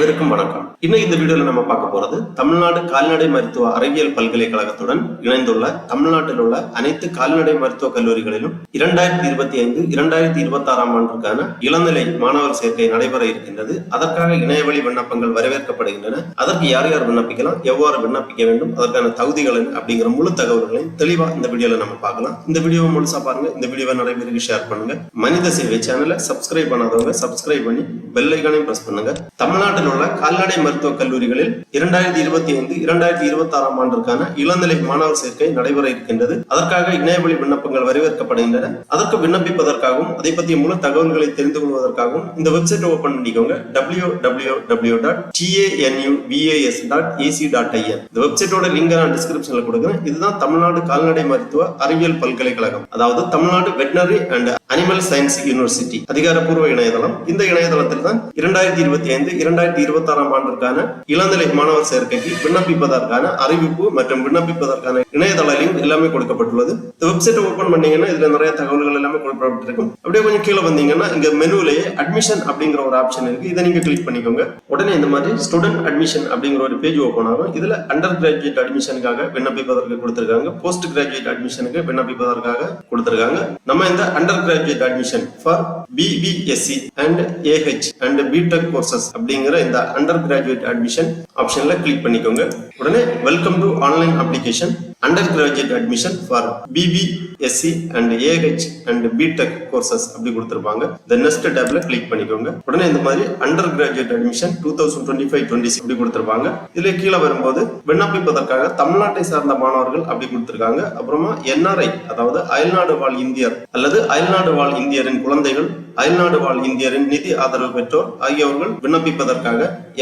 அனைவருக்கும் வணக்கம். இன்னும் இந்த வீடியோல நம்ம பார்க்க போறது தமிழ்நாடு கால்நடை மருத்துவ அறிவியல் பல்கலைக்கழகத்துடன் இணைந்துள்ள தமிழ்நாட்டில் உள்ள அனைத்து கால்நடை மருத்துவ கல்லூரிகளிலும் 2025-2026 ஆண்டுக்கான இளநிலை மாணவர் சேர்க்கை நடைபெற இருக்கின்றது. அதற்காக இணையவழி விண்ணப்பங்கள் வரவேற்கப்படுகின்றன. அதற்கு யார் யார் விண்ணப்பிக்கலாம், எவ்வாறு விண்ணப்பிக்க வேண்டும், அதற்கான தகுதிகள் அப்படிங்கிற முழு தகவல்களையும் தெளிவா இந்த வீடியோல நம்ம பார்க்கலாம். இந்த வீடியோவை முழுசா பாருங்க. இந்த வீடியோவை நிறைய பேருக்கு ஷேர் பண்ணுங்க. மனித சேவை சேனலை சப்ஸ்கிரைப் பண்ணாதவங்க சப்ஸ்கிரைப் பண்ணி பெல் ஐகானையும் பிரஸ் பண்ணுங்க. தமிழ்நாட்டில் உள்ள கால்நடை மருத்துவ கல்லூரிகளில் 2025-2026 ஆண்டிற்கான இளநிலை மாணவர் சேர்க்கை நடைபெற இருக்கின்றது. அதற்காக இணையவழி விண்ணப்பங்கள் வரவேற்கப்படுகின்றன. அதற்கு விண்ணப்பிப்பதற்காகவும் அதை பற்றிய முழு தகவல்களை தெரிந்து கொள்வதற்காகவும் இந்த வெப்சைட் ஓபன் பண்ணிக்கோங்க. www.tanuvas.ac.in. இந்த வெப்சைட்டோட லிங்க் நான் டிஸ்கிரிப்ஷன்ல கொடுக்கிறேன். இதுதான் தமிழ்நாடு கால்நடை மருத்துவ அறிவியல் பல்கலைக்கழகம், அதாவது Tamil Nadu veterinary and animal science university அதிகாரப்பூர்வ இணையதளம். இந்த இணையதளத்தில் தான் 2025-2026 ஆண்டிற்கான இளநிலை மாணவர் சேர்க்கைக்கு விண்ணப்பிப்பதற்கான அறிவிப்பு மற்றும் விண்ணப்பிப்பதற்கான இணையதள லிங்க் எல்லாமே கொடுக்கப்பட்டுள்ளது. இந்த வெப்சைட் ஓபன் பண்ணீங்கன்னா இதுல நிறைய தகவல்கள் எல்லாமே கொடுக்கப்பட்டிருக்கும். அப்படியே கொஞ்சம் கீழே வந்தீங்கன்னா இங்க மெனுலேயே அட்மிஷன் அப்படிங்கிற ஒரு ஆப்ஷன் இருக்கு. இதை நீங்க கிளிக் பண்ணிக்கோங்க. உடனே இந்த மாதிரி ஸ்டூடெண்ட் அட்மிஷன் அப்படிங்கிற ஒரு பேஜ் ஓபன் ஆகும். இதுல அண்டர் கிராஜுவேட் அட்மிஷனுக்காக விண்ணப்பிப்பதற்கு கொடுத்திருக்காங்க, போஸ்ட் கிராஜுவேட் அட்மிஷனுக்கு விண்ணப்பிப்பதற்காக கொடுத்திருக்காங்க. நம்ம இந்த under graduate admission for BBSc and AH and BTech courses அப்படிங்கிற இந்த அண்டர் கிராஜுவேட் அட்மிஷன் ஆப்ஷன்ல கிளிக் பண்ணிக்கோங்க. உடனே welcome to online application under graduate admission for BBSc and AH and BTech courses அப்படி கொடுத்திருப்பாங்க. இந்த நெக்ஸ்ட் டேப்ல கிளிக் பண்ணிக்கோங்க. உடனே இந்த மாதிரி அண்டர் கிராஜுவேட் அட்மிஷன் 2025-26 அப்படி கொடுத்திருப்பாங்க. இதுல கீழே வரும்போது விண்ணப்பிப்பதற்காக தமிழ்நாட்டை சார்ந்த மாணவர்கள் அப்படி கொடுத்திருக்காங்க. அப்புறமா NRI, அதாவது அயல்நாடு வாழ் இந்தியர் அல்லது அயல்நாடு வாழ் இந்தியரின் குழந்தைகள், அயல்நாடு வாழ் இந்தியரின் நிதி ஆதரவு பெற்றோர் ஆகியவர்கள் விண்ணப்பிப்பதற்காக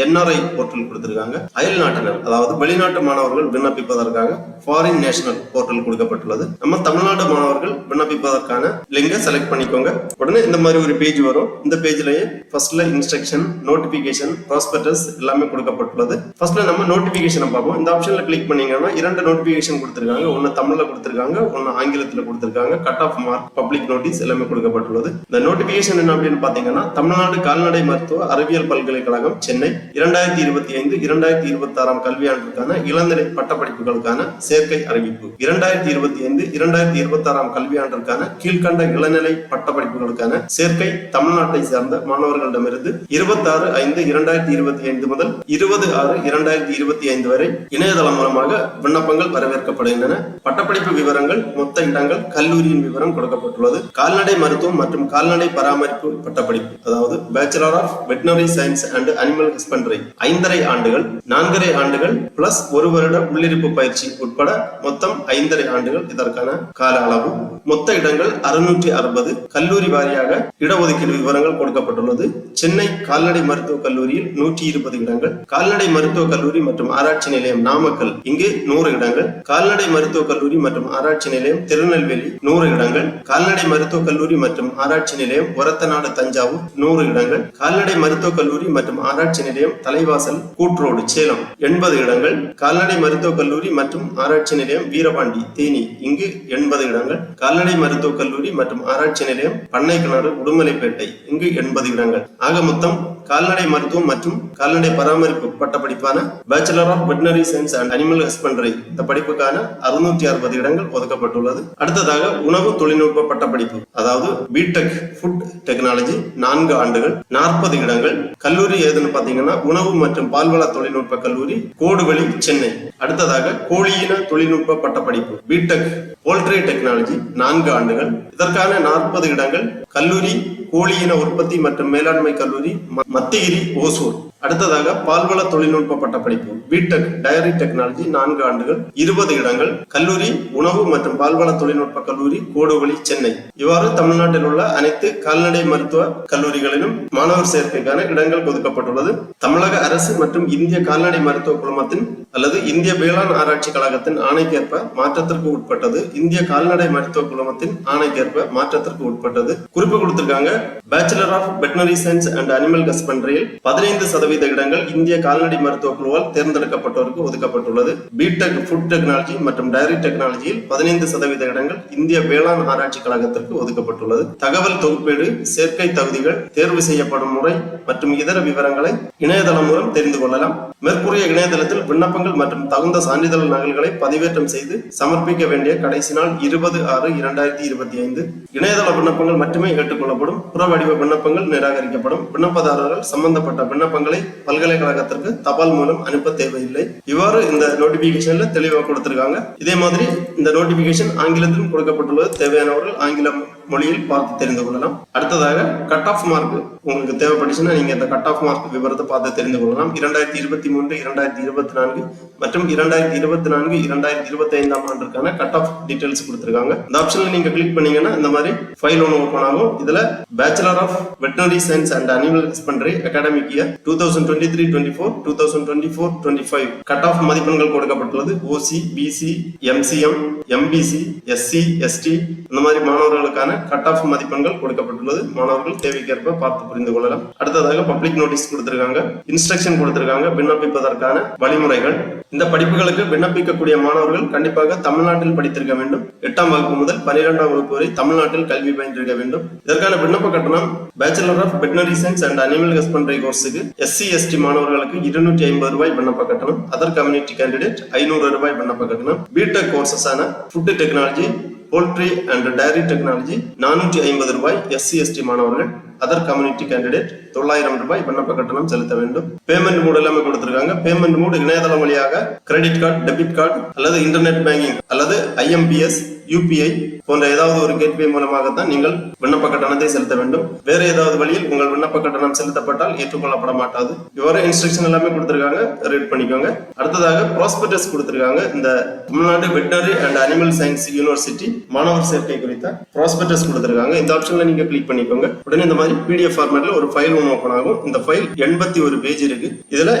NRI போர்ட்டல் கொடுத்திருக்காங்க. அயல்நாட்டினர், அதாவது வெளிநாட்டு மாணவர்கள் விண்ணப்பிப்பதற்காக ஃபாரின் நேஷனல் போர்ட்டல் கொடுக்கப்பட்டுள்ளது. நம்ம தமிழ்நாடு மாணவர்கள் விண்ணப்பிப்பதற்கான லிங்கை செலக்ட் பண்ணிக்கோங்க. உடனே இந்த மாதிரி ஒரு பேஜ் வரும். இந்த பேஜ்லயே ஃபர்ஸ்ட்ல இன்ஸ்ட்ரக்ஷன், நோட்டிபிகேஷன், ப்ராஸ்பெக்டஸ் எல்லாமே கொடுக்கப்பட்டுள்ளது. ஃபர்ஸ்ட்ல நம்ம நோட்டிபிகேஷனை பார்ப்போம். இந்த ஆப்ஷன்ல கிளிக் பண்ணீங்கன்னா 2 நோட்டிபிகேஷன் கொடுத்திருக்காங்க. ஒன்னு தமிழ்ல கொடுத்திருக்காங்க, ஒன்னு ஆங்கிலத்துல கொடுத்திருக்காங்க. Cut off mark, public notice எல்லாமே கொடுக்கப்பட்டுள்ளது. இந்த நோட்டிபிகேஷன் என்ன அப்படின்னு பாத்தீங்கன்னா, தமிழ்நாடு கால்நடை மருத்துவ அறிவியல் பல்கலைக்கழகம் சென்னை 2025-2026 கல்வியாண்டிற்கான இளநிலை பட்டப்படிப்புகளுக்கான சேர்க்கை அறிவிப்பு. 2025-2026 கல்வியாண்டிற்கான கீழ்கண்ட இளநிலை பட்டப்படிப்புகளுக்கான சேர்க்கை தமிழ்நாட்டை சார்ந்த மாணவர்களிடமிருந்து 26/5/2025 முதல் 20/6/2025 வரை இணையதளம் மூலமாக விண்ணப்பங்கள் வரவேற்கப்படுகின்றன. பட்டப்படிப்பு விவரங்கள், மொத்த இடங்கள், கல்லூரியின் விவரம் கொடுக்கப்பட்டுள்ளது. கால்நடை மருத்துவம் மற்றும் கால்நடை பராமரிப்பு பட்டப்படிப்பு, அதாவது bachelor of veterinary science and animal husbandry 5.5 ஆண்டுகள், 4.5 ஆண்டுகள் பிளஸ் 1 வருட உள்ளிருப்பு பயிற்சி உட்பட மொத்தம் 5.5 ஆண்டுகள் இதற்கான கால அளவு. மொத்த இடங்கள் 660. கல்லூரி வாரியாக இடஒதுக்கீடு விவரங்கள் கொடுக்கப்பட்டுள்ளது. சென்னை கால்நடை மருத்துவக் கல்லூரியில் 120 இடங்கள், கால்நடை மருத்துவக் கல்லூரி மற்றும் ஆராய்ச்சி நிலையம் நாமக்கல் இங்கு 100 இடங்கள், கால்நடை மருத்துவக் கல்லூரி மற்றும் ஆராய்ச்சி நிலையம் திருநெல்வேலி 100 இடங்கள், கால்நடை மருத்துவக் கல்லூரி மற்றும் ஆராய்ச்சி நிலையம் ஒரத்தநாடு தஞ்சாவூர் 100 இடங்கள், கால்நடை மருத்துவக் கல்லூரி மற்றும் ஆராய்ச்சி நிலையம் தலைவாசல் கூட்ரோடு சேலம் 80 இடங்கள், கால்நடை மருத்துவக் கல்லூரி மற்றும் ஆராய்ச்சி நிலையம் வீரபாண்டி தேனி இங்கு 80 இடங்கள், கால்நடை மருத்துவக் கல்லூரி மற்றும் ஆராய்ச்சி நிலையம் பண்ணைக்கிணறு உடுமலைப்பேட்டை இங்கு 80 இடங்கள். ஆக மொத்தம் கால்நடை மருத்துவம் மற்றும் கால்நடை பராமரிப்பு பட்டப்படிப்பான bachelor of veterinary science and animal husbandry இந்த படிப்புக்கான 660 இடங்கள் ஒதுக்கப்பட்டுள்ளது. அடுத்ததாக உணவு தொழில்நுட்ப பட்டப்படிப்பு, அதாவது BTech ஃபுட் டெக்னாலஜி 4 ஆண்டுகள், 40 இடங்கள். கல்லூரி எதுன்னு பாத்தீங்கன்னா உணவு மற்றும் பால்வள தொழில்நுட்ப கல்லூரி கோடுவெளி சென்னை. அடுத்ததாக கோழியின தொழில்நுட்ப பட்டப்படிப்பு BTech போல்ட்ரி டெக்னாலஜி 4 ஆண்டுகள், இதற்கான 40 இடங்கள். கல்லூரி கோழியின உற்பத்தி மற்றும் மேலாண்மை கல்லூரி மத்திகிரி ஓசூர். அடுத்ததாக பால்வள தொழில்நுட்ப பட்டப்படிப்பு BTech டயரி டெக்னாலஜி 4 ஆண்டுகள், 20 இடங்கள். கல்லூரி உணவு மற்றும் பால்வள தொழில்நுட்ப கல்லூரி கோடுவெளி சென்னை. இவ்வாறு தமிழ்நாட்டில் உள்ள அனைத்து கால்நடை மருத்துவ கல்லூரிகளிலும் மாணவர் சேர்க்கைக்கான இடங்கள் ஒதுக்கப்பட்டுள்ளது. தமிழக அரசு மற்றும் இந்திய கால்நடை மருத்துவ குழுமத்தின் அல்லது இந்திய வேளாண் ஆராய்ச்சி கழகத்தின் ஆணைக்கேற்ப மாற்றத்திற்கு உட்பட்டது. இந்திய கால்நடை மருத்துவ குழுமத்தின் ஆணைக்கேற்ப மாற்றத்திற்கு உட்பட்டது. குறிப்பு கொடுத்திருக்காங்க. Bachelor of veterinary science and animal ஹஸ்பண்டரியில் 15% 50% இடங்கள் இந்திய கால்நடை மருத்துவ குழுவால் தேர்ந்தெடுக்கப்பட்டோருக்கு ஒதுக்கப்பட்டுள்ளது. பிடெக் ஃபுட் டெக்னாலஜி மற்றும் டைரி டெக்னாலஜியில் 15% இடங்கள் இந்திய வேளாண் ஆராய்ச்சி கழகத்திற்கு ஒதுக்கப்பட்டுள்ளது. தகவல் தொகுப்பீடு, சேர்க்கை தகுதிகள், தேர்வு செய்யப்படும் முறை மற்றும் இதர விவரங்களை இணையதளம் மூலம் தெரிந்து கொள்ளலாம். மேற்கூறிய இணையதளத்தில் விண்ணப்பங்கள் மற்றும் தகுந்த சான்றிதழ் நகல்களை பதிவேற்றம் செய்து சமர்ப்பிக்க வேண்டிய கடைசி நாள் 20/6/2025. இணையதள விண்ணப்பங்கள் மட்டுமே ஏற்றுக்கொள்ளப்படும். புற வடிவ விண்ணப்பங்கள் நிராகரிக்கப்படும். விண்ணப்பதாரர்கள் சம்பந்தப்பட்ட விண்ணப்பங்களை பல்கலைக்கழகத்திற்கு தபால் மூலம் அனுப்ப தேவையில்லை. இவ்வாறு இந்த நோட்டிபிகேஷன்ல தெளிவாக கொடுத்திருக்காங்க. இதே மாதிரி இந்த நோட்டிபிகேஷன் ஆங்கிலத்திலும் கொடுக்கப்பட்டுள்ளது. தேவையானவர்கள் ஆங்கில மொழியில் பார்த்து தெரிந்து கொள்ளலாம். அடுத்ததாக கட் ஆஃப் மார்க் உங்களுக்கு தேவைப்பட்டுச்சுன்னா நீங்க இந்த கட் ஆஃப் மார்க் விவரத்தை பார்த்து தெரிந்து கொள்ளலாம். 2023, 2024 மற்றும் 2024, 2025 ஆண்டிற்கான கட் ஆஃப் டீடைல்ஸ் கொடுத்திருக்காங்க. இந்த ஆப்ஷன்ல நீங்க கிளிக் பண்ணீங்கன்னா இந்த மாதிரி ஃபைல் ஒன்று ஓபன் ஆகும். இதுல bachelor of veterinary science and animal husbandry academic year 2023-24, 2024-25 cut off மதிப்பெண்கள் கொடுக்கப்பட்டுள்ளது. OC, BC, MCM, MBC, SC, ST இந்த மாதிரி மாணவர்களுக்கான கட் ஆஃப் மதிப்பெண்கள் கொடுக்கப்பட்டுள்ளது. மாணவர்கள் தேவைக்கேற்ப பார்த்து புரிந்து கொள்ளலாம். அடுத்ததாக பப்ளிக் நோட்டீஸ் கொடுத்திருக்காங்க, இன்ஸ்ட்ரக்ஷன் கொடுத்திருக்காங்க, விண்ணப்பிப்பதற்கான வழிமுறைகள். இந்த படிப்புகளுக்கு விண்ணப்பிக்கக்கூடிய மாணவர்கள் கண்டிப்பாக தமிழ்நாட்டில் படித்திருக்க வேண்டும். 8ஆம் வகுப்பு முதல் 12ஆம் வகுப்பு வரை தமிழ்நாட்டில் கல்வி பயின்றிருக்க வேண்டும். இதற்கான விண்ணப்ப கட்டணம் bachelor of veterinary science and animal husbandry கோர்ஸுக்கு எஸ்சி, எஸ்டி மாணவர்களுக்கு 250 ரூபாய் விண்ணப்ப கட்டணம். அதர் கம்யூனிட்டி கேண்டிடேட் 500 ரூபாய் விண்ணப்ப கட்டணம். பிடெக் கோர்சஸான food technology, poultry and dairy technology 450 ரூபாய் எஸ்சி, எஸ்டி மாணவர்கள். அதர் கம்யூனிட்டி கேண்டிடேட் 900 ரூபாய் விண்ணப்ப கட்டணம் செலுத்த வேண்டும். பேமெண்ட் மோட் எல்லாமே கொடுத்திருக்காங்க. பேமெண்ட் மோட் இணையதளம் வழியாக கிரெடிட் கார்டு, டெபிட் கார்டு அல்லது இன்டர்நெட் பேங்கிங் அல்லது ஐஎம்பிஎஸ், யூபிஐ போன்ற ஏதாவது ஒரு கேட்வே மூலமாகத்தான் நீங்கள் விண்ணப்ப கட்டணத்தை செலுத்த வேண்டும். வேற ஏதாவது வழியில் உங்கள் விண்ணப்ப கட்டணம் செலுத்தப்பட்டால் ஏற்றுக்கொள்ளப்பட மாட்டாது. இவ்வாறு இன்ஸ்ட்ரக்ஷன் எல்லாமே கொடுத்திருக்காங்க, ரீட் பண்ணிக்கோங்க. அடுத்ததாக ப்ராஸ்பெக்டஸ் கொடுத்திருக்காங்க. இந்த Tamil Nadu veterinary and animal science university மாணவர் சேர்க்கை குறித்த ப்ராஸ்பெக்டஸ் கொடுத்திருக்காங்க. இந்த ஆப்ஷன்ல நீங்க கிளிக் பண்ணிக்கோங்க. உடனே இந்த மாதிரி PDF ஃபார்மேட்ல ஒரு ஃபைல் ஒன்று ஓபன் ஆகும். இந்த ஃபைல் 81 பேஜ் இருக்கு. இதுல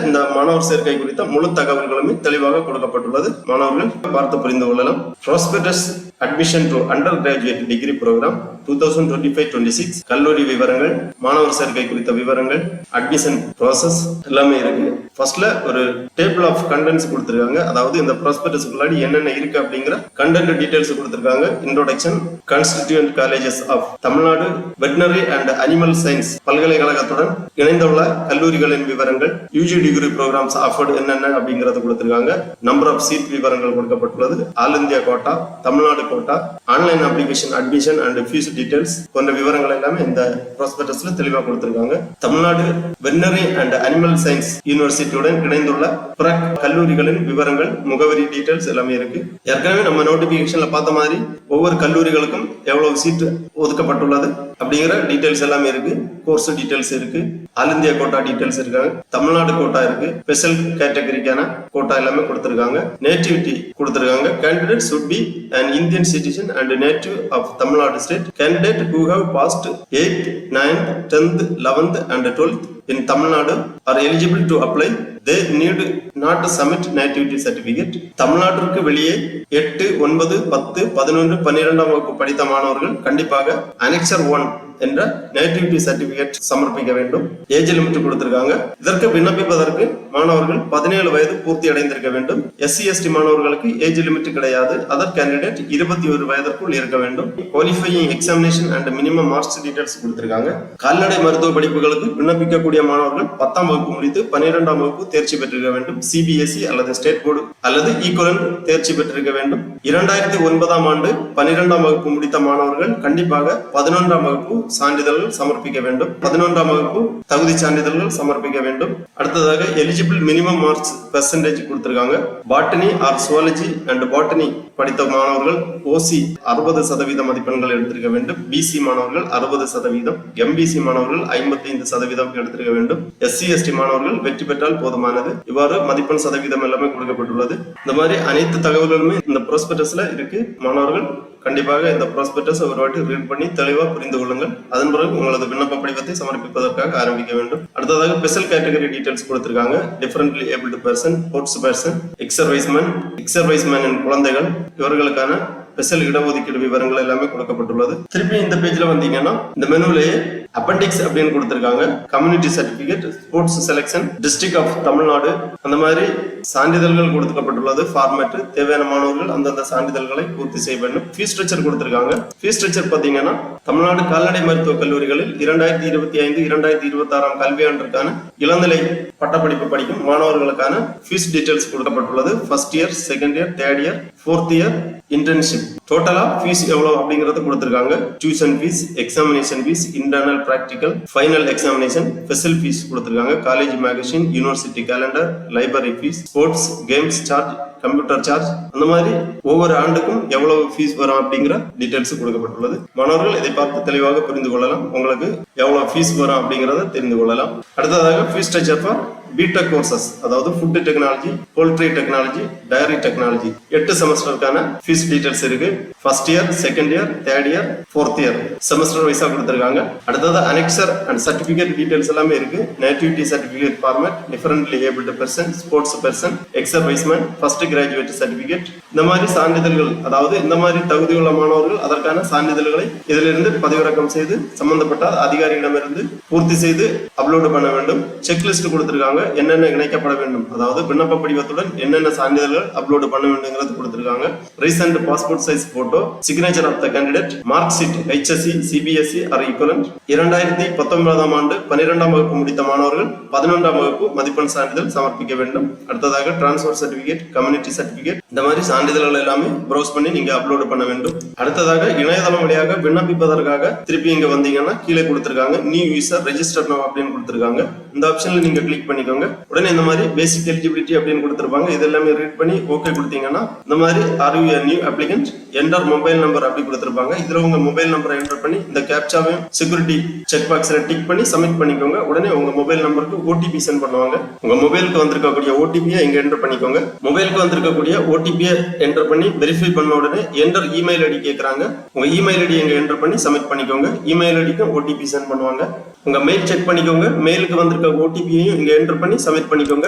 இந்த மாணவர் சேர்க்கை குறித்த முழு தகவல்களுமே தெளிவாக கொடுக்கப்பட்டுள்ளது. மாணவர்கள் பார்த்து புரிந்து கொள்ளலாம். Prospectus admission to undergraduate degree programme 2025-26 கல்லூரி விவரங்கள், மாணவர் சேர்க்கை குறித்த விவரங்கள், அட்மிஷன் ப்ராசஸ் எல்லாமே இருக்கு. ஃபர்ஸ்ட்ல ஒரு டேபிள் ஆஃப் கண்டென்ட்ஸ் கொடுத்திருக்காங்க. அதாவது இந்த ப்ராஸ்பெக்டஸ்க்கு முன்னாடி என்னென்ன இருக்கு அப்படிங்கிற கண்டென்ட் டீடைல்ஸ் கொடுத்திருக்காங்க. Introduction, constituent colleges of Tamil Nadu veterinary and animal science பல்கலைக்கழகத்துடன் இணைந்துள்ள கல்லூரிகளின் விவரங்கள், யூஜி டிகிரி ப்ரோக்ராம்ஸ் ஆஃபர்டு என்னென்ன அப்படிங்கறது கொடுத்திருக்காங்க. நம்பர் ஆஃப் சீட் விவரங்கள் கொடுக்கப்பட்டுள்ளது. All India quota, Tamil Nadu quota, online application admission and fees details போன்ற விவரங்கள் எல்லாமே இந்த ப்ராஸ்பெக்டஸ்ல தெளிவாக கொடுத்திருக்காங்க. Tamil Nadu veterinary and animal science யூனிவர்சிட்டியுடன் இணைந்துள்ள பிற கல்லூரிகளின் விவரங்கள், முகவரி டீடைல்ஸ் எல்லாமே இருக்கு. ஏற்கனவே நம்ம நோட்டிபிகேஷன்ல பார்த்த மாதிரி ஒவ்வொரு கல்லூரிகளுக்கும் எவ்வளவு சீட் ஒதுக்கப்பட்டுள்ளது அப்படிங்கிற டீடைல்ஸ் எல்லாமே இருக்கு. கோர்ஸ் டீடைல்ஸ் இருக்கு, ஆல் இந்தியா கோட்டா டீடைல்ஸ் இருக்காங்க, தமிழ்நாடு கோட்டா இருக்கு, ஸ்பெஷல் கேட்டகரிக்கான கோட்டா எல்லாமே கொடுத்திருக்காங்க. நேட்டிவிட்டி கொடுத்திருக்காங்க. Candidate should be an Indian citizen and native of Tamil Nadu state. Candidate who have passed 8th, 9th, 10th, 11th and 12th in Tamil Nadu are eligible to apply. They need not submit nativity certificate. தமிழ்நாட்டிற்கு வெளியே 8, 9, 10, 11, 12ஆம் வகுப்பு படித்த மாணவர்கள் கண்டிப்பாக Annexure 1 என்ற nativity certificate சமர்ப்பிக்க வேண்டும். ஏஜ் லிமிட் கொடுத்திருக்காங்க. இதற்கு விண்ணப்பிப்பதற்கு மாணவர்கள் 17 வயது பூர்த்தி அடைந்திருக்க வேண்டும். எஸ்சி, எஸ்டி மாணவர்களுக்கு ஏஜ் லிமிட் கிடையாது. அதர் கேண்டிடேட் 21 வயதிற்குள் இருக்க வேண்டும். Qualifying examination and minimum marks details கொடுத்திருக்காங்க. கால்நடை மருத்துவ படிப்புகளுக்கு விண்ணப்பிக்கக்கூடிய மாணவர்கள் 10ஆம் வகுப்பு முடித்து 12ஆம் வகுப்பு தேர்ச்சி பெற்றிருக்க வேண்டும். சிபிஎஸ்இ அல்லது ஸ்டேட் போர்டு அல்லது ஈக்குவலன்ட் தேர்ச்சி பெற்றிருக்க வேண்டும். 2009ஆம் ஆண்டு 12ஆம் வகுப்பு முடித்த மாணவர்கள் கண்டிப்பாக 11ஆம் வகுப்பு சான்றிதழ்கள் சமர்ப்பிக்க வேண்டும். 11ஆம் வகுப்பு தகுதி சான்றிதழ்கள் சமர்ப்பிக்க வேண்டும். அடுத்ததாக எலிஜிபிள் மினிமம் மார்க்ஸ் பெர்சன்டேஜ் கொடுத்திருக்காங்க. Botany or zoology and botany படித்த மாணவர்கள் ஓசி 60% மதிப்பெண்கள் எடுத்திருக்க வேண்டும். பிசி மாணவர்கள் 60%, எம்பிசி மாணவர்கள் 55% எடுத்திருக்க வேண்டும். எஸ்சி, எஸ்டி மாணவர்கள் வெற்றி பெற்றால் போதுமானது. இவ்வாறு மதிப்பெண் சதவீதம் எல்லாமே கொடுக்கப்பட்டுள்ளது. இந்த மாதிரி அனைத்து தகவல்களுமே இந்த ப்ராஸ்பெக்டஸ்ல இருக்கு. மாணவர்கள் கண்டிப்பாக இந்த ப்ராஸ்பெக்டஸ் ஒரு வாட்டி ரீட் பண்ணி தெளிவா புரிந்து கொள்ளுங்கள். அதன் பிறகு உங்களது விண்ணப்ப படிவத்தை சமர்ப்பிப்பதற்காக ஆரம்பிக்க வேண்டும். அடுத்ததாக ஸ்பெஷல் கேட்டகரி டீடைல்ஸ் கொடுத்திருக்காங்க. Differently abled person, sports person, எக்ஸர்வைஸ்மேன் குழந்தைகள் இவர்களுக்கான ஸ்பெஷல் இடஒதுக்கீடு விவரங்கள் எல்லாமே கொடுக்கப்பட்டுள்ளது. திருப்பி இந்த பேஜ்ல வந்தீங்கன்னா இந்த மெனுலேயே அப்பெண்டிக்ஸ் அப்படின்னு கொடுத்திருக்காங்க. Community certificate, sports selection, district of Tamil Nadu, அந்த மாதிரி சான்றிதழ்கள் கொடுக்கப்பட்டுள்ளது. ஃபார்மேட் தேவையான மாணவர்கள் அந்தந்த சான்றிதழ்களை பூர்த்தி செய்ய வேண்டும். ஃபீஸ் ஸ்ட்ரக்சர் கொடுத்திருக்காங்க. ஃபீஸ் ஸ்ட்ரக்சர் பாத்தீங்கன்னா தமிழ்நாடு கால்நடை மருத்துவக் கல்லூரிகளில் 2025-2026 கல்வியாண்டிற்கான இளநிலை பட்டப்படிப்பு படிக்கும் மாணவர்களுக்கான ஃபீஸ் டீடைல்ஸ் கொடுக்கப்பட்டுள்ளது. First year, second year, third year, fourth year internship டோட்டலா ஃபீஸ் எவ்வளவு அப்படிங்கறத கொடுத்திருக்காங்க. Tuition fees, examination fees, internal practical, final examination, special fees கொடுத்திருக்காங்க. College magazine, university calendar, library fees, sports games charge, computer charge, அந்த மாதிரி ஒவ்வொரு ஆண்டுக்கும் எவ்வளவு fees வரும் அப்படிங்கிற டீடைல்ஸ் கொடுக்கப்பட்டுள்ளது. மாணவர்கள் இதை பார்த்து தெளிவாக புரிந்து கொள்ளலாம். உங்களுக்கு எவ்வளவு ஃபீஸ் வரும் அப்படிங்கறத தெரிந்து கொள்ளலாம். அடுத்ததாக fees structure for BTech courses, அதாவது food technology, poultry technology, dairy technology 8 செமஸ்டருக்கான ஃபீஸ் டீடைல்ஸ் இருக்கு. First year, second year, third year, fourth year semester வைஸா கொடுத்திருக்காங்க. அடுத்தது அனெக்சர் அண்ட் சர்டிபிகேட் டீடைல்ஸ் எல்லாமே இருக்கு. Nativity certificate format, differently abled person, sports person, ex serviceman, first graduate certificate, இந்த மாதிரி சான்றிதழ்கள், அதாவது இந்த மாதிரி தகுதியுள்ள மாணவர்கள் அதற்கான சான்றிதழ்களை இதிலிருந்து பதிவிறக்கம் செய்து சம்பந்தப்பட்ட அதிகாரியிடமிருந்து பூர்த்தி செய்து அப்லோடு பண்ண வேண்டும். செக்லிஸ்ட் கொடுத்திருக்காங்க. என்னென்ன இணைக்கப்பட வேண்டும், அதாவது விண்ணப்ப படிவத்துடன் என்னென்ன சான்றிதழ்கள் அப்லோடு பண்ண வேண்டும்ங்கிறது கொடுத்திருக்காங்க. Recent passport size photo, signature of the candidate, mark sheet HSC, CBSE or equivalent. 2019 ஆண்டு 12ஆம் வகுப்பு முடித்த மாணவர்கள் 11ஆம் வகுப்பு மதிப்பெண் சான்றிதழ் சமர்ப்பிக்க வேண்டும். அடுத்ததாக டிரான்ஸ்பர் சர்டிபிகேட், கம்யூனிட்டி சர்டிபிகேட், இந்த மாதிரி சான்றிதழ்கள் எல்லாமே ப்ரௌஸ் பண்ணி நீங்க அப்லோடு பண்ண வேண்டும். அடுத்ததாக இணையதளம் வழியாக விண்ணப்பிப்பதற்காக திருப்பி இங்க வந்தீங்கன்னா கீழே கொடுத்திருக்காங்க நியூ யூசர் ரெஜிஸ்டர் நவ் அப்படின்னு கொடுத்திருக்காங்க. இந்த ஆப்ஷன்ல நீங்க கிளிக் பண்ணிக்கோங்க. உடனே இந்த மாதிரி பேசிக் எலிஜிபிலிட்டி அப்படின்னு கொடுத்திருப்பாங்க. இது எல்லாமே ரீட் பண்ணி ஓகே கொடுத்தீங்கன்னா இந்த மாதிரி are you a new applicant, enter mobile number அப்படி கொடுத்திருப்பாங்க. இதுல உங்க மொபைல் நம்பரை என்டர் பண்ணி இந்த கேப்சாவையும் செக்யூரிட்டி செக் பாக்ஸ்ல டிக் பண்ணி சப்மிட் பண்ணிக்கோங்க. உடனே உங்க மொபைல் நம்பருக்கு ஓடிபி சென்ட் பண்ணுவாங்க. உங்க மொபைலுக்கு வந்திருக்கக்கூடிய ஓடிபியை இங்க என்டர் பண்ணிக்கோங்க. மொபைலுக்கு வந்திருக்கக்கூடிய ஓடிபியை என்டர் பண்ணி வெரிஃபை பண்ண உடனே என்டர் இமெயில் ஐடி கேட்கறாங்க. உங்க இமெயில் ஐடி இங்க என்டர் பண்ணி சப்மிட் பண்ணிக்கோங்க. இமெயில் ஐடிக்கு ஓடிபி சென்ட் பண்ணுவாங்க. உங்க மெயில் செக் பண்ணிக்கோங்க. மெயிலுக்கு வந்திருக்க ஓடிபியையும் இங்க என்டர் பண்ணி சப்மிட் பண்ணிக்கோங்க.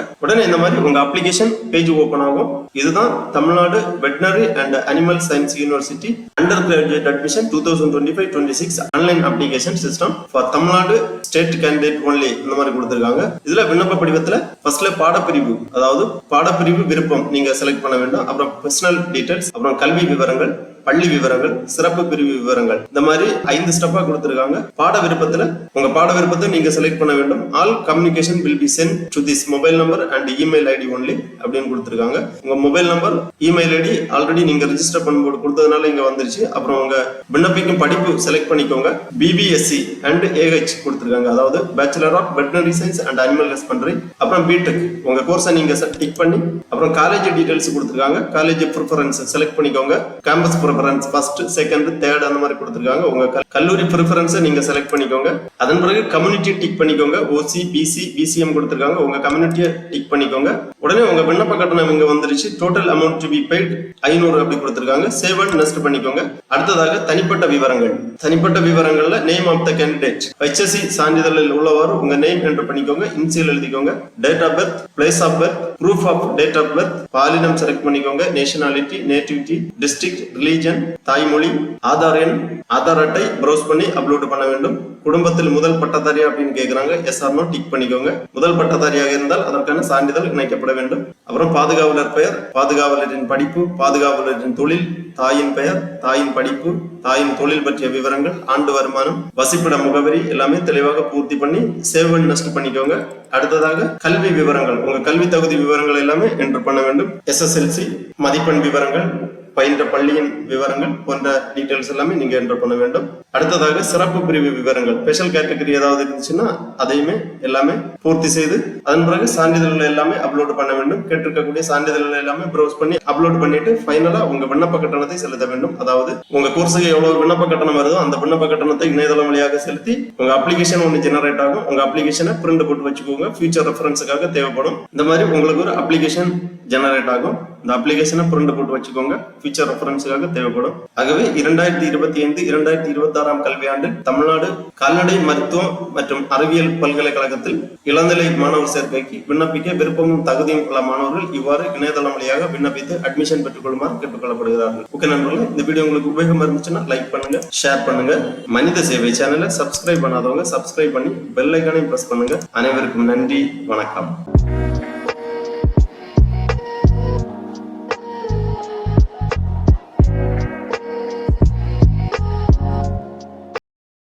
உடனே இந்த மாதிரி உங்க அப்ளிகேஷன் பேஜ் ஓபன் ஆகும். இதுதான் Tamil Nadu veterinary and animal science university under graduate admission 2025-26 online application system for Tamil Nadu state candidate only இந்த மாதிரி கொடுத்திருக்காங்க. இதுல விண்ணப்ப படிவத்துல ஃபர்ஸ்ட்ல பாடப்பிரிவு, அதாவது பாடப்பிரிவு விருப்பம் நீங்க செலக்ட் பண்ண வேண்டும். அப்புறம் பர்சனல் டீடைல்ஸ், அப்புறம் கல்வி விவரங்கள், பள்ளி விவரங்கள், சிறப்பு பிரிவு விவரங்கள், இந்த மாதிரி 5 ஸ்டெப்பா கொடுத்திருக்காங்க. பாட விருப்பத்துல உங்க பாட விருப்பத்தை நீங்க செலக்ட் பண்ண வேண்டும். All communication will be sent to this mobile number and email ID only அப்படின்னு கொடுத்திருக்காங்க. உங்க mobile number, email ID already நீங்க ரெஜிஸ்டர் பண்ணும்போது கொடுத்ததுனால இங்க வந்துருச்சு. அப்புறம் உங்க விண்ணப்பிக்கும் படிப்பு செலக்ட் பண்ணிக்கோங்க. BBSc அண்ட் AH கொடுத்திருக்காங்க, அதாவது bachelor of veterinary science and animal husbandry. அப்புறம் பிடெக் உங்க கோர்ஸை நீங்க டிக் பண்ணி அப்புறம் காலேஜ் டீடைல்ஸ் கொடுத்திருக்காங்க. காலேஜ் ப்ரிஃபரன்ஸ் செலக்ட் பண்ணிக்கோங்க. Campus preference first, second, third அந்த மாதிரி கொடுத்திருக்காங்க. உங்க கல்லூரி ப்ரிஃபரன்ஸை நீங்க செலக்ட் பண்ணிக்கோங்க. அதன் பிறகு கம்யூனிட்டி டிக் பண்ணிக்கோங்க. OC, BC, BCM கொடுத்திருக்காங்க. உங்க கம்யூனிட்டியை டிக் பண்ணிக்கோங்க. உடனே உங்க விண்ணப்ப கட்டணம் இங்க வந்துருச்சு. Total amount to be paid 500 அப்படி கொடுத்திருக்காங்க. சேவ் அண்ட் நெக்ஸ்ட் பண்ணிக்கோங்க. அடுத்ததாக தனிப்பட்ட விவரங்கள். தனிப்பட்ட விவரங்கள்ல name of the candidate, HSC சான்றிதழில் உள்ளவாறு உங்க நேம் என்டர் பண்ணிக்கோங்க. இன்சியல் எழுதிக்கோங்க. Date of birth, place of birth, proof of date of birth, பாலினம் செலக்ட் பண்ணிக்கோங்க. நேஷனாலிட்டி, நேட்டிவிட்டி, டிஸ்ட்ரிக்ட், ரிலீஜன், தாய்மொழி, ஆதார் எண், ஆதார் அட்டை ப்ரௌஸ் பண்ணி அப்லோட் பண்ண வேண்டும். குடும்பத்தில் முதல் பட்டதாரியா அப்படின்னு கேட்கறாங்க. எஸ் ஆர் நோ டிக் பண்ணிக்கோங்க. முதல் பட்டதாரியாக இருந்தால் அதற்கான சான்றிதழ் இணைக்கப்பட வேண்டும். அப்புறம் பாதுகாவலர் பெயர், பாதுகாவலரின் படிப்பு, பாதுகாவலரின் தொழில், தாயின் பெயர், தாயின் படிப்பு, தாயின் தொழில் பற்றிய விவரங்கள், ஆண்டு வருமானம், வசிப்பிட முகவரி எல்லாமே தெளிவாக பூர்த்தி பண்ணி சேவ் அண்ட் நெக்ஸ்ட் பண்ணிக்கோங்க. அடுத்ததாக கல்வி விவரங்கள், உங்க கல்வி தகுதி விவரங்கள் எல்லாமே என்டர் பண்ண வேண்டும். SSLC மதிப்பெண் விவரங்கள், பயின்ற பள்ளியின் விவரங்கள் போன்ற டீடைல்ஸ் எல்லாமே நீங்க என்டர் பண்ண வேண்டும். அடுத்ததாக சிறப்பு பிரிவு விவரங்கள், ஸ்பெஷல் கேட்டகரி ஏதாவது இருந்துச்சுன்னா அதையுமே எல்லாமே பூர்த்தி செய்து அதன் பிறகு சான்றிதழ்கள் எல்லாமே அப்லோட் பண்ண வேண்டும். கேட்டிருக்கக்கூடிய சான்றிதழ்கள் எல்லாமே ப்ரௌஸ் பண்ணி அப்லோட் பண்ணிட்டு ஃபைனலா உங்க விண்ணப்ப கட்டணத்தை செலுத்த வேண்டும். அதாவது உங்க கோர்ஸுக்கு எவ்வளவு விண்ணப்ப கட்டணம் வருதோ அந்த விண்ணப்ப கட்டணத்தை இணையதளம் வழியாக செலுத்தி உங்க அப்ளிகேஷன் ஒன்று ஜெனரேட் ஆகும். உங்க அப்ளிகேஷனை பிரிண்ட் போட்டு வச்சுக்கோங்க. ஃபியூச்சர் ரெஃபரன்ஸுக்காக தேவைப்படும். இந்த மாதிரி உங்களுக்கு ஒரு அப்ளிகேஷன் ஜெனரேட் ஆகும். இந்த அப்ளிகேஷனை பிரிண்ட் போட்டு வச்சுக்கோங்க, ஃபியூச்சர் ரெஃபரன்ஸுக்காக தேவைப்படும். ஆகவே 2025-2026 கல்வியாண்டில் தமிழ்நாடு கால்நடை மருத்துவம் மற்றும் அறிவியல் பல்கலைக்கழகத்தில் இளநிலை மாணவர் சேர்க்கைக்கு விண்ணப்பிக்க விருப்பமும் தகுதியும் உள்ள மாணவர்கள் இவ்வாறு இணையதளம் வழியாக விண்ணப்பித்து அட்மிஷன் பெற்றுக் கொள்ளுமாறு கேட்டுக்கொள்ளப்படுகிறார்கள். ஓகே நண்பர்களே, இந்த வீடியோ உங்களுக்கு உபயோகமா இருந்துச்சுன்னா லைக் பண்ணுங்க, ஷேர் பண்ணுங்க. மனித சேவை சேனலை சப்ஸ்கிரைப் பண்ணாதவங்க சப்ஸ்கிரைப் பண்ணி பெல் ஐகானையும் பிரஸ் பண்ணுங்க. அனைவருக்கும் நன்றி, வணக்கம்.